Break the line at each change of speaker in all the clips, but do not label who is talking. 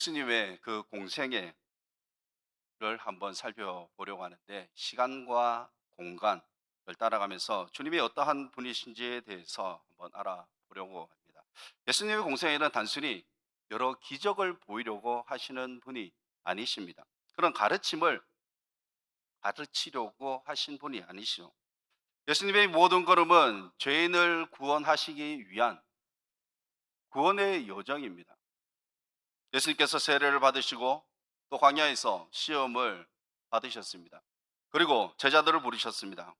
예수님의 그 공생애를 한번 살펴보려고 하는데 시간과 공간을 따라가면서 주님이 어떠한 분이신지에 대해서 한번 알아보려고 합니다. 예수님의 공생애는 단순히 여러 기적을 보이려고 하시는 분이 아니십니다. 그런 가르침을 가르치려고 하신 분이 아니시죠. 예수님의 모든 걸음은 죄인을 구원하시기 위한 구원의 여정입니다. 예수님께서 세례를 받으시고 또 광야에서 시험을 받으셨습니다. 그리고 제자들을 부르셨습니다.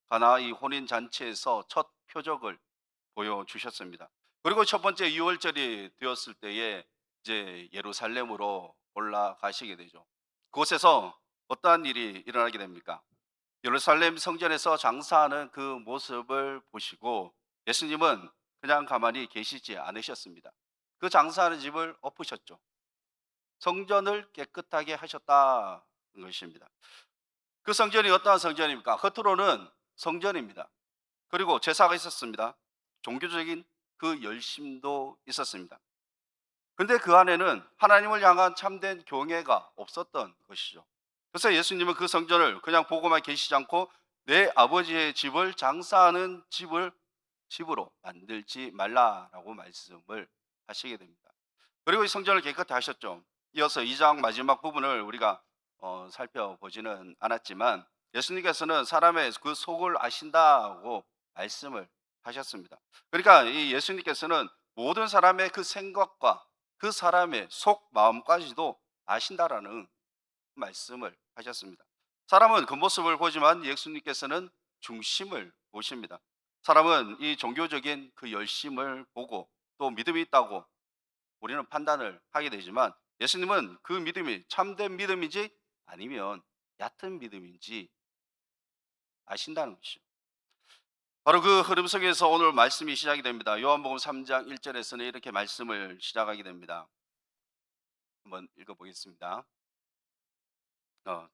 가나 이 혼인 잔치에서 첫 표적을 보여주셨습니다. 그리고 첫 번째 유월절이 되었을 때에 이제 예루살렘으로 올라가시게 되죠. 그곳에서 어떠한 일이 일어나게 됩니까? 예루살렘 성전에서 장사하는 그 모습을 보시고 예수님은 그냥 가만히 계시지 않으셨습니다. 그 장사하는 집을 엎으셨죠. 성전을 깨끗하게 하셨다는 것입니다. 그 성전이 어떠한 성전입니까? 겉으로는 성전입니다. 그리고 제사가 있었습니다. 종교적인 그 열심도 있었습니다. 근데 그 안에는 하나님을 향한 참된 경외가 없었던 것이죠. 그래서 예수님은 그 성전을 그냥 보고만 계시지 않고 내 아버지의 집을 장사하는 집으로 만들지 말라라고 말씀을 하시게 됩니다. 그리고 이 성전을 깨끗히 하셨죠. 이어서 2장 마지막 부분을 우리가 살펴보지는 않았지만 예수님께서는 사람의 그 속을 아신다고 말씀을 하셨습니다. 그러니까 이 예수님께서는 모든 사람의 그 생각과 그 사람의 속 마음까지도 아신다라는 말씀을 하셨습니다. 사람은 겉모습을 보지만 예수님께서는 중심을 보십니다. 사람은 이 종교적인 그 열심을 보고 또 믿음이 있다고 우리는 판단을 하게 되지만 예수님은 그 믿음이 참된 믿음인지 아니면 얕은 믿음인지 아신다는 것이죠. 바로 그 흐름 속에서 오늘 말씀이 시작이 됩니다. 요한복음 3장 1절에서는 이렇게 말씀을 시작하게 됩니다. 한번 읽어보겠습니다.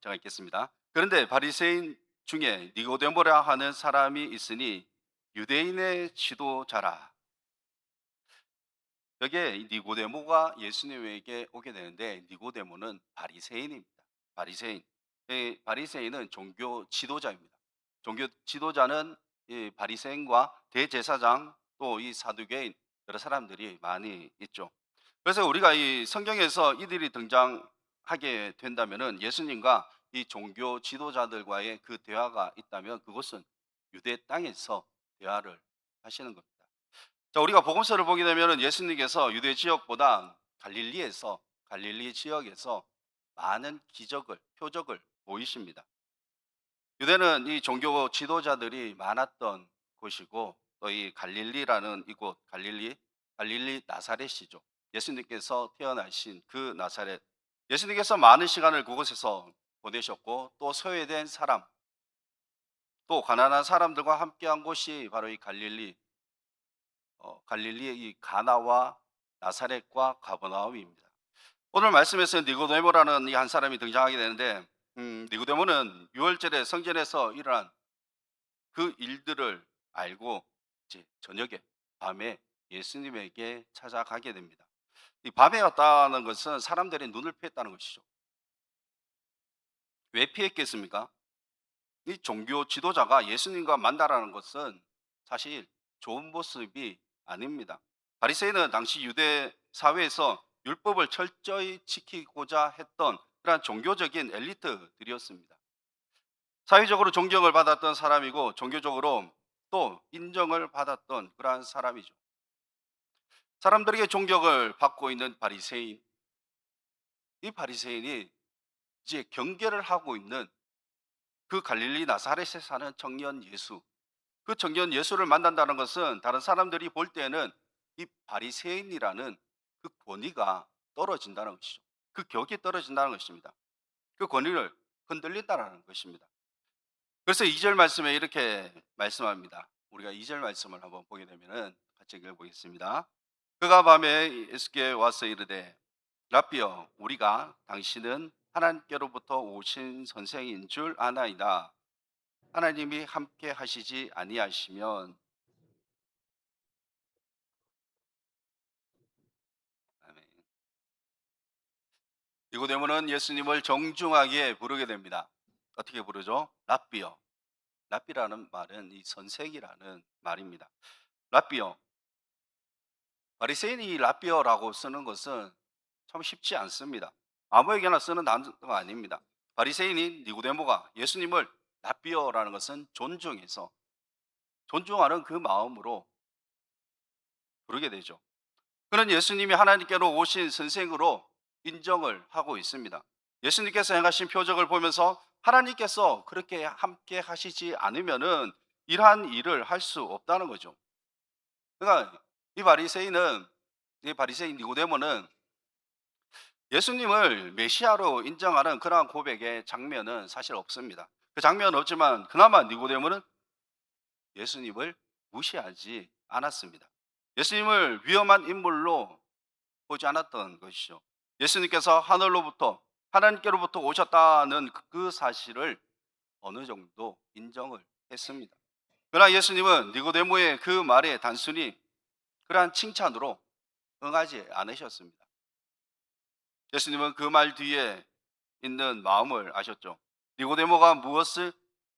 제가 읽겠습니다. 그런데 바리새인 중에 니고데모라 하는 사람이 있으니 유대인의 지도자라. 여기에 이 니고데모가 예수님에게 오게 되는데 니고데모는 바리새인입니다. 바리새인. 이 바리새인은 종교 지도자입니다. 종교 지도자는 이 바리새인과 대제사장 또 이 사두개인 여러 사람들이 많이 있죠. 그래서 우리가 이 성경에서 이들이 등장하게 된다면은 예수님과 이 종교 지도자들과의 그 대화가 있다면 그것은 유대 땅에서 대화를 하시는 겁니다. 자, 우리가 복음서를 보게 되면은 예수님께서 유대 지역보다 갈릴리 지역에서 많은 기적을, 표적을 보이십니다. 유대는 이 종교 지도자들이 많았던 곳이고 또 이 갈릴리라는 이곳 갈릴리 나사렛이죠. 예수님께서 태어나신 그 나사렛. 예수님께서 많은 시간을 그곳에서 보내셨고 또 소외된 사람, 또 가난한 사람들과 함께한 곳이 바로 이 갈릴리의 이 가나와 나사렛과 가버나움입니다. 오늘 말씀에서 니고데모라는 이 한 사람이 등장하게 되는데 니고데모는 유월절에 성전에서 일어난 그 일들을 알고 이제 저녁에 밤에 예수님에게 찾아가게 됩니다. 이 밤에 왔다는 것은 사람들의 눈을 피했다는 것이죠. 왜 피했겠습니까? 이 종교 지도자가 예수님과 만나라는 것은 사실 좋은 모습이 아닙니다. 바리새인은 당시 유대 사회에서 율법을 철저히 지키고자 했던 그러한 종교적인 엘리트들이었습니다. 사회적으로 존경을 받았던 사람이고 종교적으로 또 인정을 받았던 그러한 사람이죠. 사람들에게 존경을 받고 있는 바리새인, 이 바리새인이 이제 경계를 하고 있는 그 갈릴리 나사렛에 사는 청년 예수, 그 청년 예수를 만난다는 것은 다른 사람들이 볼 때는 이 바리새인이라는 그 권위가 떨어진다는 것이죠. 그 격이 떨어진다는 것입니다. 그 권위를 흔들린다는 것입니다. 그래서 2절 말씀에 이렇게 말씀합니다. 우리가 2절 말씀을 한번 보게 되면은 같이 읽어보겠습니다. 그가 밤에 예수께 와서 이르되 라삐여 우리가 당신은 하나님께로부터 오신 선생인 줄 아나이다. 하나님이 함께 하시지 아니하시면 아멘. 니고데모는 예수님을 정중하게 부르게 됩니다. 어떻게 부르죠? 랍비요. 랍비라는 말은 이 선생이라는 말입니다. 랍비요. 바리새인이 이 랍비어라고 쓰는 것은 참 쉽지 않습니다. 아무에게나 쓰는 단어가 아닙니다. 바리새인인 니고데모가 예수님을 랍비어라는 것은 존중해서 존중하는 그 마음으로 부르게 되죠. 그는 예수님이 하나님께로 오신 선생으로 인정을 하고 있습니다. 예수님께서 행하신 표적을 보면서 하나님께서 그렇게 함께 하시지 않으면은 이러한 일을 할 수 없다는 거죠. 그러니까 이 바리새인은 이 바리새인 니고데모는 예수님을 메시아로 인정하는 그러한 고백의 장면은 사실 없습니다. 그 장면은 없지만 그나마 니고데모는 예수님을 무시하지 않았습니다. 예수님을 위험한 인물로 보지 않았던 것이죠. 예수님께서 하늘로부터 하나님께로부터 오셨다는 그 사실을 어느 정도 인정을 했습니다. 그러나 예수님은 니고데모의 그 말에 단순히 그러한 칭찬으로 응하지 않으셨습니다. 예수님은 그 말 뒤에 있는 마음을 아셨죠. 니고데모가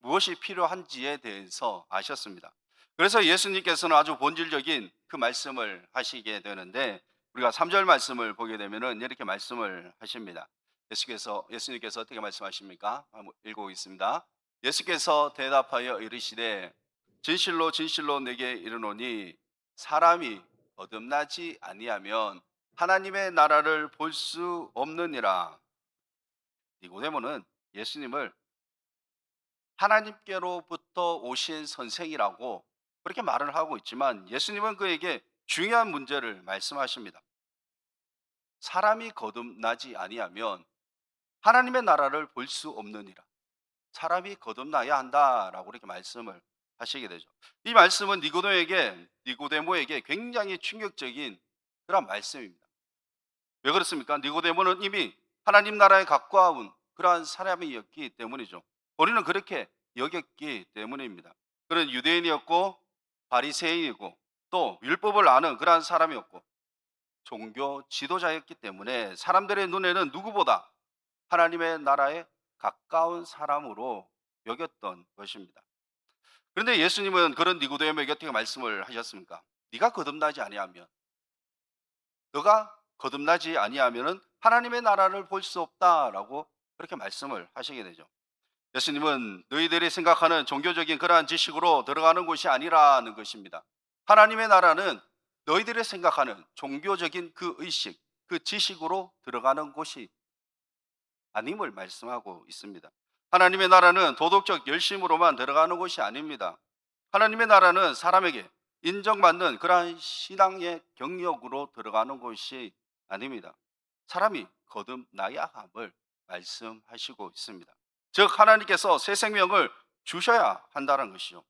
무엇이 필요한지에 대해서 아셨습니다. 그래서 예수님께서는 아주 본질적인 그 말씀을 하시게 되는데 우리가 3절 말씀을 보게 되면은 이렇게 말씀을 하십니다. 예수님께서 어떻게 말씀하십니까? 한번 읽어보겠습니다. 예수께서 대답하여 이르시되 진실로 진실로 내게 이르노니 사람이 거듭나지 아니하면 하나님의 나라를 볼 수 없느니라. 니고데모는 예수님을 하나님께로부터 오신 선생이라고 그렇게 말을 하고 있지만 예수님은 그에게 중요한 문제를 말씀하십니다. 사람이 거듭나지 아니하면 하나님의 나라를 볼 수 없느니라. 사람이 거듭나야 한다라고 이렇게 말씀을 하시게 되죠. 이 말씀은 니고데모에게 굉장히 충격적인 그런 말씀입니다. 왜 그렇습니까? 니고데모는 이미 하나님 나라에 가까운 그러한 사람이었기 때문이죠. 본인은 그렇게 여겼기 때문입니다. 그는 유대인이었고 바리새인이고 또 율법을 아는 그러한 사람이었고 종교 지도자였기 때문에 사람들의 눈에는 누구보다 하나님의 나라에 가까운 사람으로 여겼던 것입니다. 그런데 예수님은 그런 니고데모에게 어떻게 말씀을 하셨습니까? 네가 거듭나지 아니하면 너가 거듭나지 아니하면은 하나님의 나라를 볼 수 없다라고 그렇게 말씀을 하시게 되죠. 예수님은 너희들이 생각하는 종교적인 그러한 지식으로 들어가는 곳이 아니라는 것입니다. 하나님의 나라는 너희들이 생각하는 종교적인 그 의식, 그 지식으로 들어가는 곳이 아님을 말씀하고 있습니다. 하나님의 나라는 도덕적 열심으로만 들어가는 곳이 아닙니다. 하나님의 나라는 사람에게 인정받는 그러한 신앙의 경력으로 들어가는 곳이 아닙니다. 사람이 거듭나야 함을 말씀하시고 있습니다. 즉 하나님께서 새 생명을 주셔야 한다는 것이죠.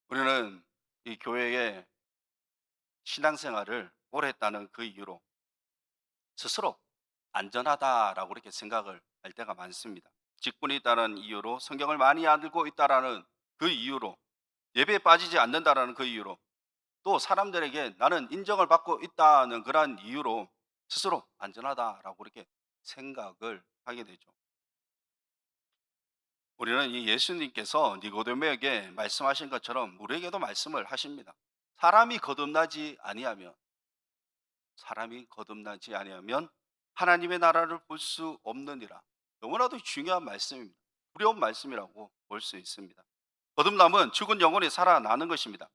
우리는 이 교회의 신앙생활을 오래 했다는 그 이유로 스스로 안전하다라고 이렇게 생각을 할 때가 많습니다. 직분이 있다는 이유로 성경을 많이 알고 있다라는 그 이유로 예배에 빠지지 않는다라는 그 이유로 또 사람들에게 나는 인정을 받고 있다는 그러한 이유로 스스로 안전하다라고 이렇게 생각을 하게 되죠. 우리는 이 예수님께서 니고데모에게 말씀하신 것처럼 우리에게도 말씀을 하십니다. 사람이 거듭나지 아니하면 사람이 거듭나지 아니하면 하나님의 나라를 볼 수 없느니라. 너무나도 중요한 말씀입니다. 두려운 말씀이라고 볼 수 있습니다. 거듭남은 죽은 영혼이 살아나는 것입니다.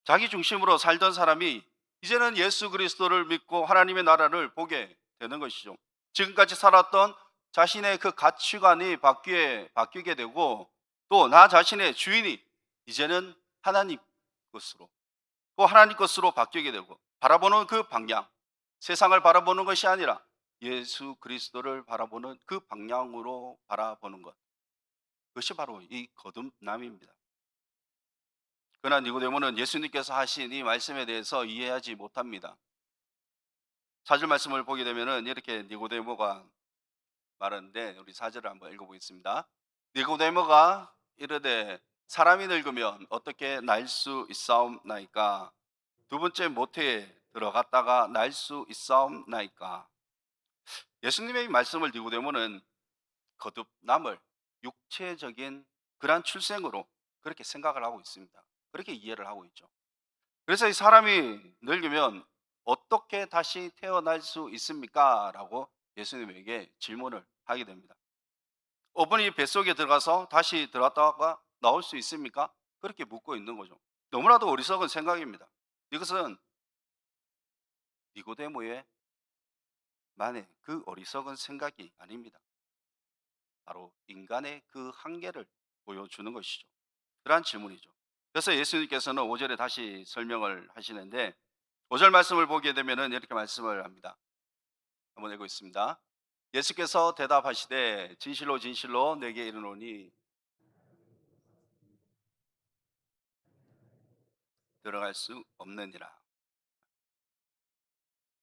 자기 중심으로 살던 사람이 이제는 예수 그리스도를 믿고 하나님의 나라를 보게 되는 것이죠. 지금까지 살았던 자신의 그 가치관이 바뀌게 되고 또 나 자신의 주인이 이제는 하나님 것으로 또 하나님 것으로 바뀌게 되고 바라보는 그 방향, 세상을 바라보는 것이 아니라 예수 그리스도를 바라보는 그 방향으로 바라보는 것. 그것이 바로 이 거듭남입니다. 그러나 니고데모는 예수님께서 하신 이 말씀에 대해서 이해하지 못합니다. 4절 말씀을 보게 되면은 이렇게 니고데모가 말하는데 우리 4절을 한번 읽어보겠습니다. 니고데모가 이르되 사람이 늙으면 어떻게 날 수 있사옵나이까 두 번째 모태에 들어갔다가 날 수 있사옵나이까. 예수님의 이 말씀을 니고데모는 거듭남을 육체적인 그러한 출생으로 그렇게 생각을 하고 있습니다. 그렇게 이해를 하고 있죠. 그래서 이 사람이 늙으면 어떻게 다시 태어날 수 있습니까? 라고 예수님에게 질문을 하게 됩니다. 어머니 뱃속에 들어가서 다시 들어갔다가 나올 수 있습니까? 그렇게 묻고 있는 거죠. 너무나도 어리석은 생각입니다. 이것은 니고데모의 만의 그 어리석은 생각이 아닙니다. 바로 인간의 그 한계를 보여주는 것이죠. 그러한 질문이죠. 그래서 예수님께서는 5절에 다시 설명을 하시는데 5절 말씀을 보게 되면은 이렇게 말씀을 합니다. 한번 읽고 있습니다. 예수께서 대답하시되 진실로 진실로 내게 이르노니 들어갈 수 없느니라.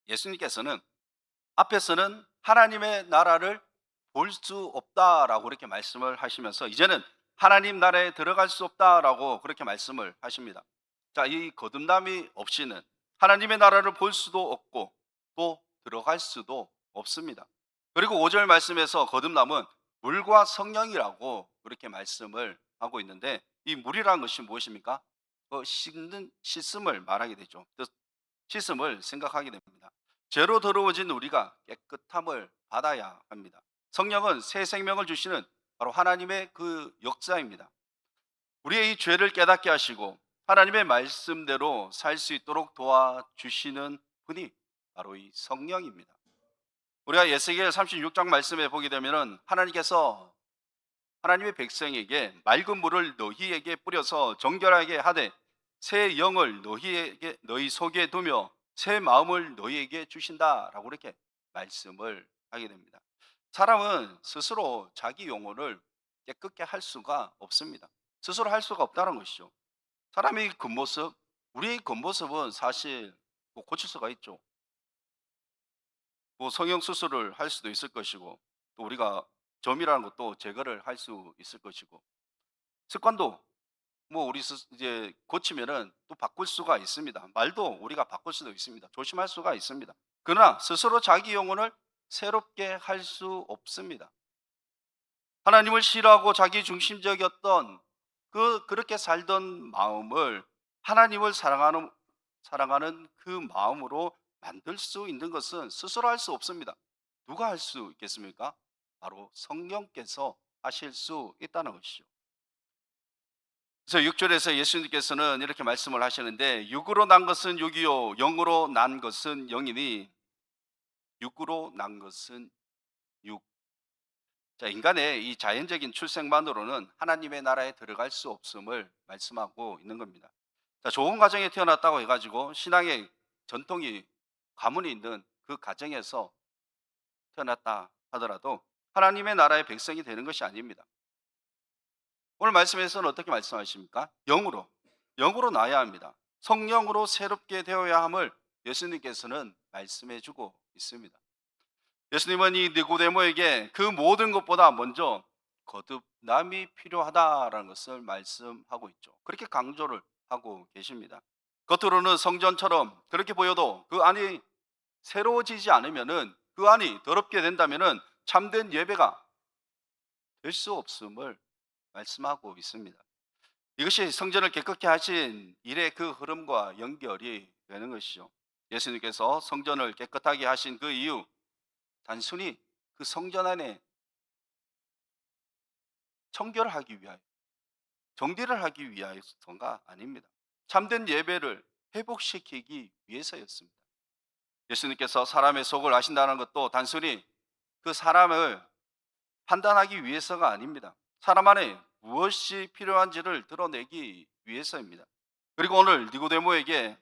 예수님께서는 앞에서는 하나님의 나라를 볼 수 없다라고 그렇게 말씀을 하시면서 이제는 하나님 나라에 들어갈 수 없다라고 그렇게 말씀을 하십니다. 자, 이 거듭남이 없이는 하나님의 나라를 볼 수도 없고 또 들어갈 수도 없습니다. 그리고 5절 말씀에서 거듭남은 물과 성령이라고 그렇게 말씀을 하고 있는데 이 물이라는 것이 무엇입니까? 씻음을 말하게 되죠. 씻음을 생각하게 됩니다. 죄로 더러워진 우리가 깨끗함을 받아야 합니다. 성령은 새 생명을 주시는 바로 하나님의 그 역사입니다. 우리의 이 죄를 깨닫게 하시고 하나님의 말씀대로 살 수 있도록 도와주시는 분이 바로 이 성령입니다. 우리가 예수계엘 36장 말씀에 보게 되면은 하나님께서 하나님의 백성에게 맑은 물을 너희에게 뿌려서 정결하게 하되 새 영을 너희 속에 두며 새 마음을 너희에게 주신다라고 이렇게 말씀을 하게 됩니다. 사람은 스스로 자기 영혼을 깨끗게 할 수가 없습니다. 스스로 할 수가 없다는 것이죠. 사람의 겉모습, 우리의 겉모습은 사실 뭐 고칠 수가 있죠. 뭐 성형 수술을 할 수도 있을 것이고 또 우리가 점이라는 것도 제거를 할 수 있을 것이고 습관도 뭐 이제 고치면은 또 바꿀 수가 있습니다. 말도 우리가 바꿀 수도 있습니다. 조심할 수가 있습니다. 그러나 스스로 자기 영혼을 새롭게 할 수 없습니다. 하나님을 싫어하고 자기 중심적이었던 그렇게 살던 마음을 하나님을 사랑하는 그 마음으로 만들 수 있는 것은 스스로 할 수 없습니다. 누가 할 수 있겠습니까? 바로 성령께서 하실 수 있다는 것이죠. 그래서 6절에서 예수님께서는 이렇게 말씀을 하시는데 육으로 난 것은 육이요 영으로 난 것은 영이니 육으로 난 것은 육. 자, 인간의 이 자연적인 출생만으로는 하나님의 나라에 들어갈 수 없음을 말씀하고 있는 겁니다. 자, 좋은 가정에 태어났다고 해가지고 신앙의 전통이 가문이 있는 그 가정에서 태어났다 하더라도 하나님의 나라의 백성이 되는 것이 아닙니다. 오늘 말씀에서는 어떻게 말씀하십니까? 영으로 나야 합니다. 성령으로 새롭게 되어야 함을 예수님께서는 말씀해 주고 있습니다. 예수님은 이 니고데모에게 그 모든 것보다 먼저 거듭남이 필요하다라는 것을 말씀하고 있죠. 그렇게 강조를 하고 계십니다. 겉으로는 성전처럼 그렇게 보여도 그 안이 새로워지지 않으면은 그 안이 더럽게 된다면은 참된 예배가 될 수 없음을 말씀하고 있습니다. 이것이 성전을 깨끗게 하신 일의 그 흐름과 연결이 되는 것이죠. 예수님께서 성전을 깨끗하게 하신 그 이유, 단순히 그 성전 안에 청결하기 위하여, 정리를 하기 위하여서가 아닙니다. 참된 예배를 회복시키기 위해서였습니다. 예수님께서 사람의 속을 아신다는 것도 단순히 그 사람을 판단하기 위해서가 아닙니다. 사람 안에 무엇이 필요한지를 드러내기 위해서입니다. 그리고 오늘 니고데모에게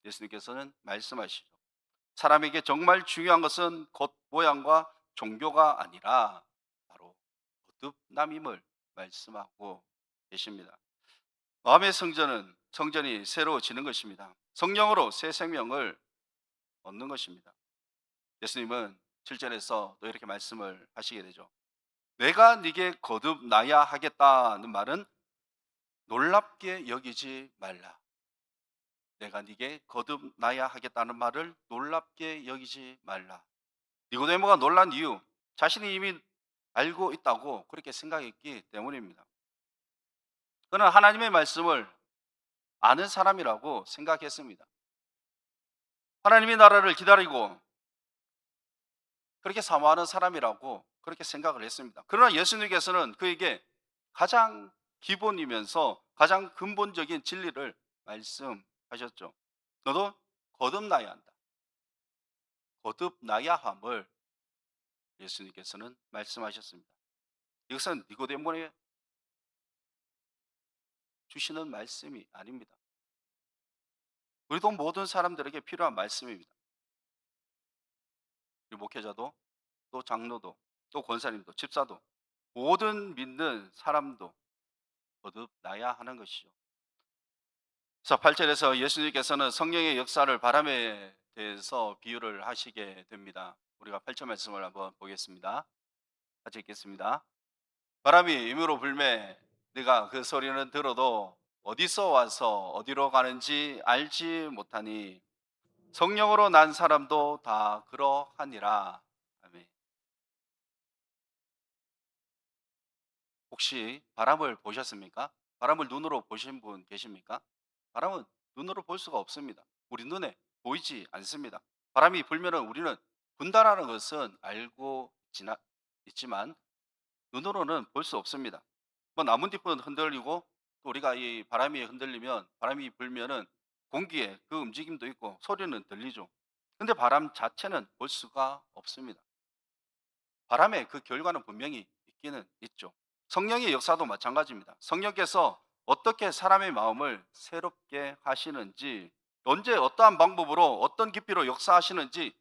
예수님께서는 말씀하시죠. 사람에게 정말 중요한 것은 겉 모양과 종교가 아니라 바로 거듭남임을 말씀하고 계십니다. 마음의 성전이 새로워지는 것입니다. 성령으로 새 생명을 얻는 것입니다. 예수님은 7절에서 또 이렇게 말씀을 하시게 되죠. 내가 네게 거듭나야 하겠다는 말은 놀랍게 여기지 말라. 내가 네게 거듭나야 하겠다는 말을 놀랍게 여기지 말라. 니고데모가 놀란 이유, 자신이 이미 알고 있다고 그렇게 생각했기 때문입니다. 그는 하나님의 말씀을 아는 사람이라고 생각했습니다. 하나님의 나라를 기다리고 그렇게 사모하는 사람이라고 그렇게 생각을 했습니다. 그러나 예수님께서는 그에게 가장 기본이면서 가장 근본적인 진리를 말씀하셨죠. 너도 거듭나야 한다. 거듭나야 함을 예수님께서는 말씀하셨습니다. 이것은 니고데모에 주시는 말씀이 아닙니다. 우리도 모든 사람들에게 필요한 말씀입니다. 우리 목회자도, 또 장로도, 또 권사님도, 집사도, 모든 믿는 사람도 거듭나야 하는 것이죠. 자, 8절에서 예수님께서는 성령의 역사를 바람에 대해서 비유를 하시게 됩니다. 우리가 8절 말씀을 한번 보겠습니다. 같이 읽겠습니다. 바람이 임으로 불매 네가 그 소리는 들어도 어디서 와서 어디로 가는지 알지 못하니 성령으로 난 사람도 다 그러하니라. 아멘. 혹시 바람을 보셨습니까? 바람을 눈으로 보신 분 계십니까? 바람은 눈으로 볼 수가 없습니다. 우리 눈에 보이지 않습니다. 바람이 불면은 우리는 분다라는 것은 알고 있지만 눈으로는 볼 수 없습니다. 뭐 나뭇잎은 흔들리고 또 우리가 이 바람이 흔들리면 바람이 불면은 공기에 그 움직임도 있고 소리는 들리죠. 근데 바람 자체는 볼 수가 없습니다. 바람의 그 결과는 분명히 있기는 있죠. 성령의 역사도 마찬가지입니다. 성령께서 어떻게 사람의 마음을 새롭게 하시는지, 언제 어떠한 방법으로 어떤 깊이로 역사하시는지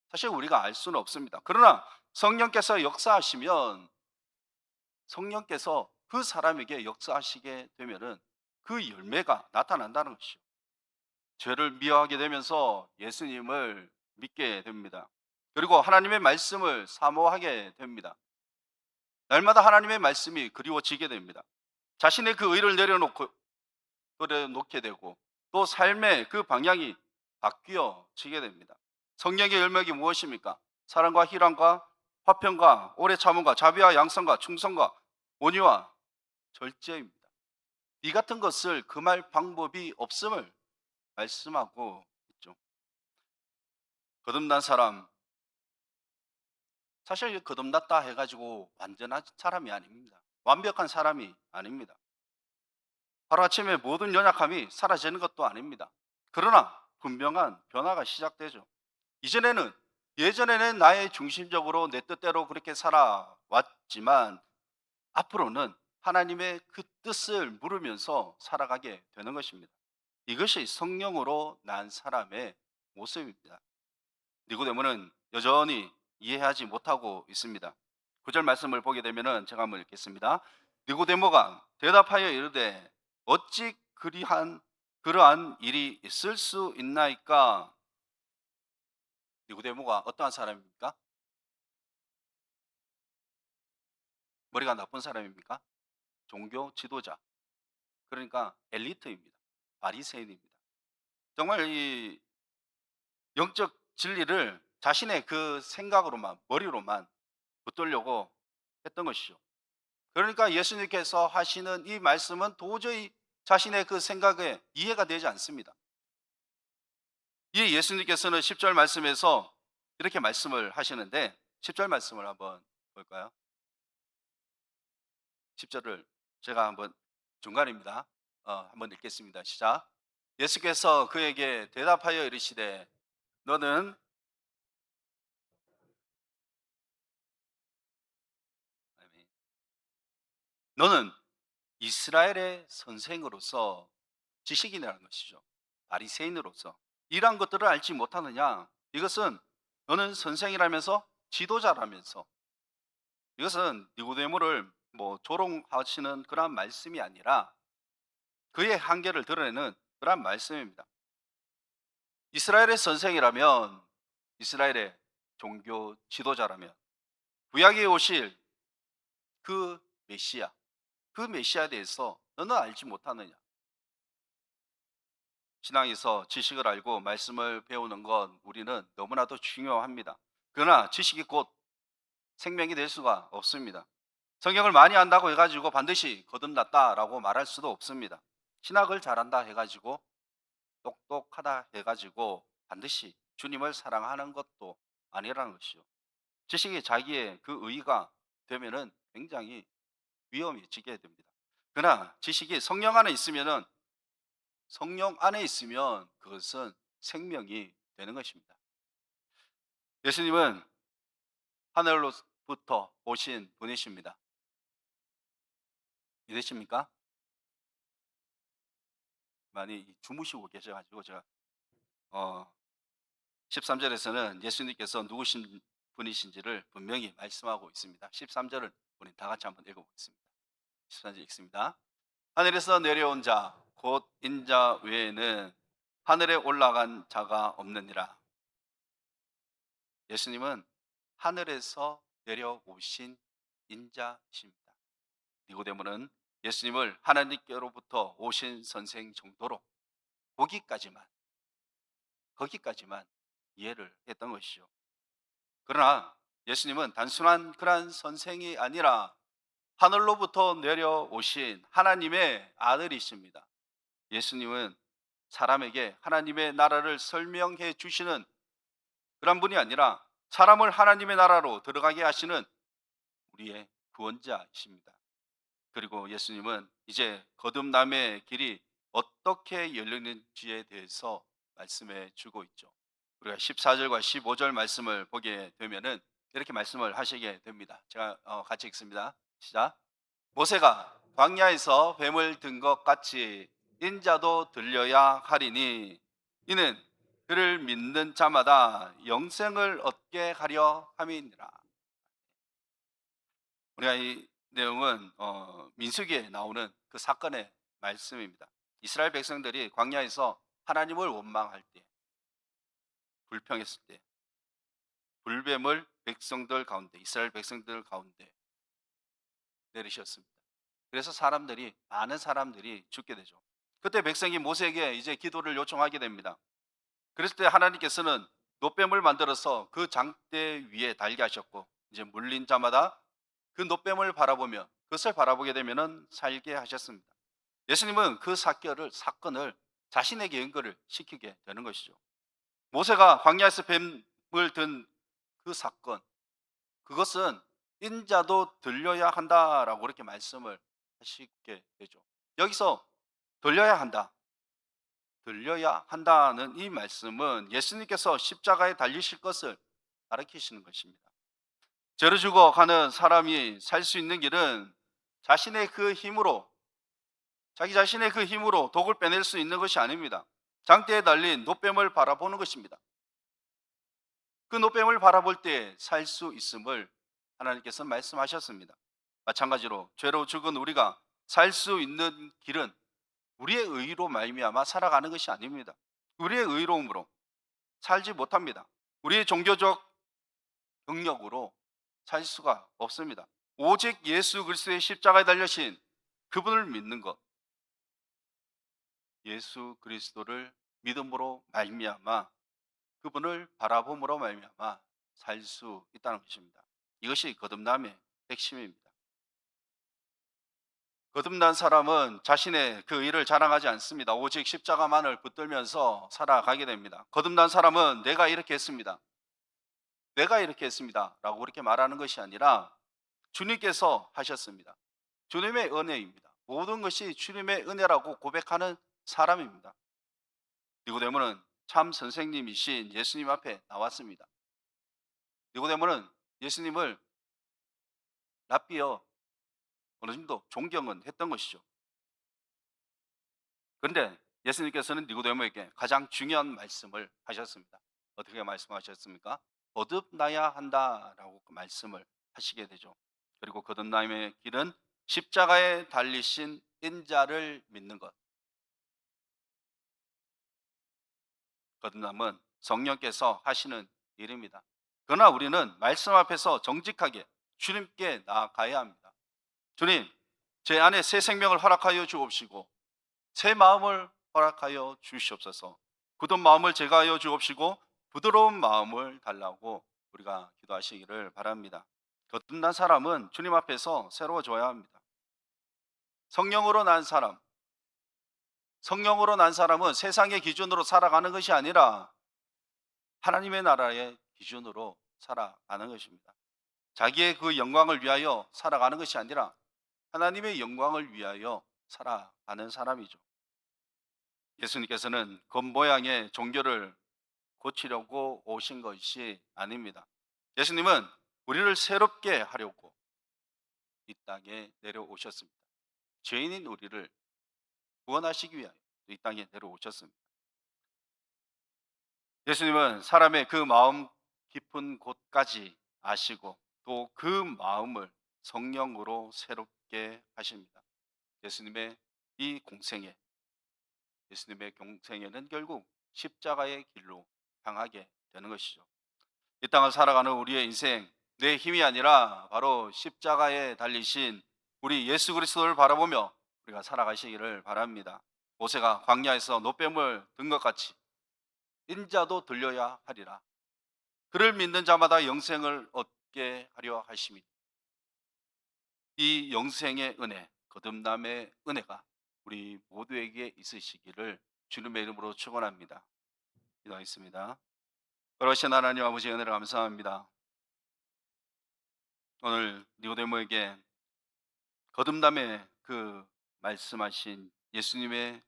사실 우리가 알 수는 없습니다. 그러나 성령께서 역사하시면 성령께서 그 사람에게 역사하시게 되면은 그 열매가 나타난다는 것이죠. 죄를 미워하게 되면서 예수님을 믿게 됩니다. 그리고 하나님의 말씀을 사모하게 됩니다. 날마다 하나님의 말씀이 그리워지게 됩니다. 자신의 그 의를 내려놓게 되고 또 삶의 그 방향이 바뀌어지게 됩니다. 성령의 열매가 무엇입니까? 사랑과 희락과 화평과 오래 참음과 자비와 양성과 충성과 온유와 절제입니다. 이 같은 것을 금할 방법이 없음을 말씀하고 있죠. 거듭난 사람, 사실 거듭났다 해가지고 완전한 사람이 아닙니다. 완벽한 사람이 아닙니다. 하루아침에 모든 연약함이 사라지는 것도 아닙니다. 그러나 분명한 변화가 시작되죠. 이전에는 예전에는 나의 중심적으로 내 뜻대로 그렇게 살아왔지만 앞으로는 하나님의 그 뜻을 물으면서 살아가게 되는 것입니다. 이것이 성령으로 난 사람의 모습입니다. 니고데모는 여전히 이해하지 못하고 있습니다. 9절 말씀을 보게 되면은 제가 한번 읽겠습니다. 니고데모가 대답하여 이르되 어찌 그러한 일이 있을 수 있나이까? 니고데모가 어떠한 사람입니까? 머리가 나쁜 사람입니까? 종교 지도자. 그러니까 엘리트입니다. 바리새인입니다. 정말 이 영적 진리를 자신의 그 생각으로만 머리로만 붙들려고 했던 것이죠. 그러니까 예수님께서 하시는 이 말씀은 도저히 자신의 그 생각에 이해가 되지 않습니다. 이 예수님께서는 10절 말씀에서 이렇게 말씀을 하시는데 10절 말씀을 한번 볼까요? 10절을 제가 한번 중간입니다. 한번 읽겠습니다. 시작. 예수께서 그에게 대답하여 이르시되 너는 너는 이스라엘의 선생으로서 지식인이라는 것이죠. 바리새인으로서 이러한 것들을 알지 못하느냐? 이것은 너는 선생이라면서 지도자라면서 이것은 니고데모를 뭐 조롱하시는 그러한 말씀이 아니라 그의 한계를 드러내는 그러한 말씀입니다. 이스라엘의 선생이라면 이스라엘의 종교 지도자라면 구약에 오실 그 메시아 그 메시아에 대해서 너는 알지 못하느냐? 신앙에서 지식을 알고 말씀을 배우는 건 우리는 너무나도 중요합니다. 그러나 지식이 곧 생명이 될 수가 없습니다. 성경을 많이 안다고 해가지고 반드시 거듭났다라고 말할 수도 없습니다. 신학을 잘한다 해가지고 똑똑하다 해가지고 반드시 주님을 사랑하는 것도 아니라는 것이죠. 지식이 자기의 그 의가 되면은 굉장히 위험해지게 됩니다. 그러나 지식이 성령 안에 있으면 그것은 생명이 되는 것입니다. 예수님은 하늘로부터 오신 분이십니다. 믿으십니까? 많이 주무시고 계셔가지고 제가 어, 13절에서는 예수님께서 누구신 분이신지를 분명히 말씀하고 있습니다. 13절을 우리 다 같이 한번 읽어보겠습니다. 13절 읽습니다. 하늘에서 내려온 자 곧 인자 외에는 하늘에 올라간 자가 없느니라. 예수님은 하늘에서 내려오신 인자십니다. 니고데모는 예수님을 하나님께로부터 오신 선생 정도로 거기까지만 거기까지만 이해를 했던 것이죠. 그러나 예수님은 단순한 그러한 선생이 아니라 하늘로부터 내려오신 하나님의 아들이십니다. 예수님은 사람에게 하나님의 나라를 설명해 주시는 그런 분이 아니라 사람을 하나님의 나라로 들어가게 하시는 우리의 구원자이십니다. 그리고 예수님은 이제 거듭남의 길이 어떻게 열리는지에 대해서 말씀해 주고 있죠. 우리가 14절과 15절 말씀을 보게 되면은 이렇게 말씀을 하시게 됩니다. 제가 같이 읽습니다. 시작. 모세가 광야에서 뱀을 든 것 같이 인자도 들려야 하리니 이는 그를 믿는 자마다 영생을 얻게 하려 함이니라. 우리가 이 내용은 민수기에 나오는 그 사건의 말씀입니다. 이스라엘 백성들이 광야에서 하나님을 원망할 때, 불평했을 때 불뱀을 백성들 가운데, 이스라엘 백성들 가운데 내리셨습니다. 그래서 많은 사람들이 죽게 되죠. 그때 백성이 모세에게 이제 기도를 요청하게 됩니다. 그랬을 때 하나님께서는 노뱀을 만들어서 그 장대 위에 달게 하셨고, 이제 물린 자마다 그 노뱀을 바라보며 그것을 바라보게 되면은 살게 하셨습니다. 예수님은 그 사건을 자신에게 연결을 시키게 되는 것이죠. 모세가 광야에서 뱀을 든 그 사건, 그것은 인자도 들려야 한다라고 그렇게 말씀을 하시게 되죠. 여기서 들려야 한다, 들려야 한다는 이 말씀은 예수님께서 십자가에 달리실 것을 가르치시는 것입니다. 죄를 지고 가는 사람이 살 수 있는 길은 자신의 그 힘으로, 자기 자신의 그 힘으로 독을 빼낼 수 있는 것이 아닙니다. 장대에 달린 노뱀을 바라보는 것입니다. 그 노뱀을 바라볼 때 살 수 있음을 하나님께서 말씀하셨습니다. 마찬가지로 죄로 죽은 우리가 살 수 있는 길은 우리의 의로 말미암아 살아가는 것이 아닙니다. 우리의 의로움으로 살지 못합니다. 우리의 종교적 능력으로 살 수가 없습니다. 오직 예수 그리스도의 십자가에 달려신 그분을 믿는 것, 예수 그리스도를 믿음으로 말미암아 그분을 바라봄으로 말미암아 살 수 있다는 것입니다. 이것이 거듭남의 핵심입니다. 거듭난 사람은 자신의 그 의를 자랑하지 않습니다. 오직 십자가만을 붙들면서 살아가게 됩니다. 거듭난 사람은 내가 이렇게 했습니다, 내가 이렇게 했습니다 라고 그렇게 말하는 것이 아니라 주님께서 하셨습니다. 주님의 은혜입니다. 모든 것이 주님의 은혜라고 고백하는 사람입니다. 니고데모는 참 선생님이신 예수님 앞에 나왔습니다. 니고데모는 예수님을 랍비어 어느 정도 존경은 했던 것이죠. 그런데 예수님께서는 니고데모에게 가장 중요한 말씀을 하셨습니다. 어떻게 말씀하셨습니까? 거듭나야 한다라고 그 말씀을 하시게 되죠. 그리고 거듭남의 길은 십자가에 달리신 인자를 믿는 것. 거듭남은 성령께서 하시는 일입니다. 그러나 우리는 말씀 앞에서 정직하게 주님께 나아가야 합니다. 주님, 제 안에 새 생명을 허락하여 주옵시고 새 마음을 허락하여 주시옵소서. 굳은 마음을 제거하여 주옵시고 부드러운 마음을 달라고 우리가 기도하시기를 바랍니다. 거듭난 사람은 주님 앞에서 새로워져야 합니다. 성령으로 난 사람, 성령으로 난 사람은 세상의 기준으로 살아가는 것이 아니라 하나님의 나라의 기준으로 살아가는 것입니다. 자기의 그 영광을 위하여 살아가는 것이 아니라 하나님의 영광을 위하여 살아가는 사람이죠. 예수님께서는 겉모양의 종교를 고치려고 오신 것이 아닙니다. 예수님은 우리를 새롭게 하려고 이 땅에 내려오셨습니다. 죄인인 우리를 구원하시기 위하여 이 땅에 내려오셨습니다. 예수님은 사람의 그 마음 깊은 곳까지 아시고 또 그 마음을 성령으로 새롭게 하십니다. 예수님의 이 공생애, 예수님의 공생애는 결국 십자가의 길로 향하게 되는 것이죠. 이 땅을 살아가는 우리의 인생, 내 힘이 아니라 바로 십자가에 달리신 우리 예수 그리스도를 바라보며 우리가 살아가시기를 바랍니다. 모세가 광야에서 노뱀을 든 것 같이 인자도 들려야 하리라. 그를 믿는 자마다 영생을 얻게 하려 하심이니 이 영생의 은혜, 거듭남의 은혜가 우리 모두에게 있으시기를 주님의 이름으로 축원합니다. 기도하겠습니다. 그러신 하나님 아버지 은혜를 감사합니다. 오늘 니고데모에게 거듭남의 그 말씀하신 예수님의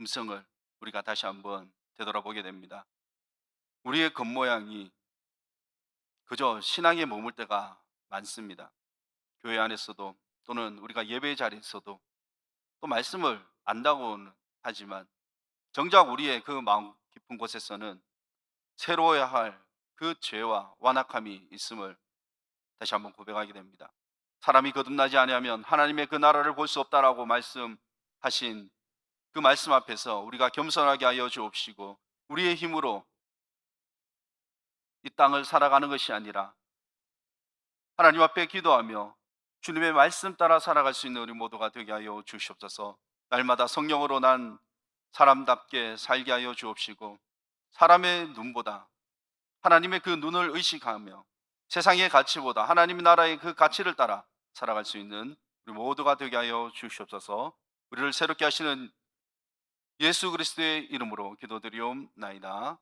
음성을 우리가 다시 한번 되돌아보게 됩니다. 우리의 겉모양이 그저 신앙에 머물 때가 많습니다. 교회 안에서도 또는 우리가 예배 자리에서도 또 말씀을 안다고는 하지만 정작 우리의 그 마음 깊은 곳에서는 새로워야 할 그 죄와 완악함이 있음을 다시 한번 고백하게 됩니다. 사람이 거듭나지 아니하면 하나님의 그 나라를 볼 수 없다라고 말씀하신 그 말씀 앞에서 우리가 겸손하게 하여 주옵시고 우리의 힘으로 이 땅을 살아가는 것이 아니라 하나님 앞에 기도하며 주님의 말씀 따라 살아갈 수 있는 우리 모두가 되게 하여 주시옵소서. 날마다 성령으로 난 사람답게 살게 하여 주옵시고 사람의 눈보다 하나님의 그 눈을 의식하며 세상의 가치보다 하나님 나라의 그 가치를 따라 살아갈 수 있는 우리 모두가 되게 하여 주시옵소서. 우리를 새롭게 하시는 예수 그리스도의 이름으로 기도드리옵나이다.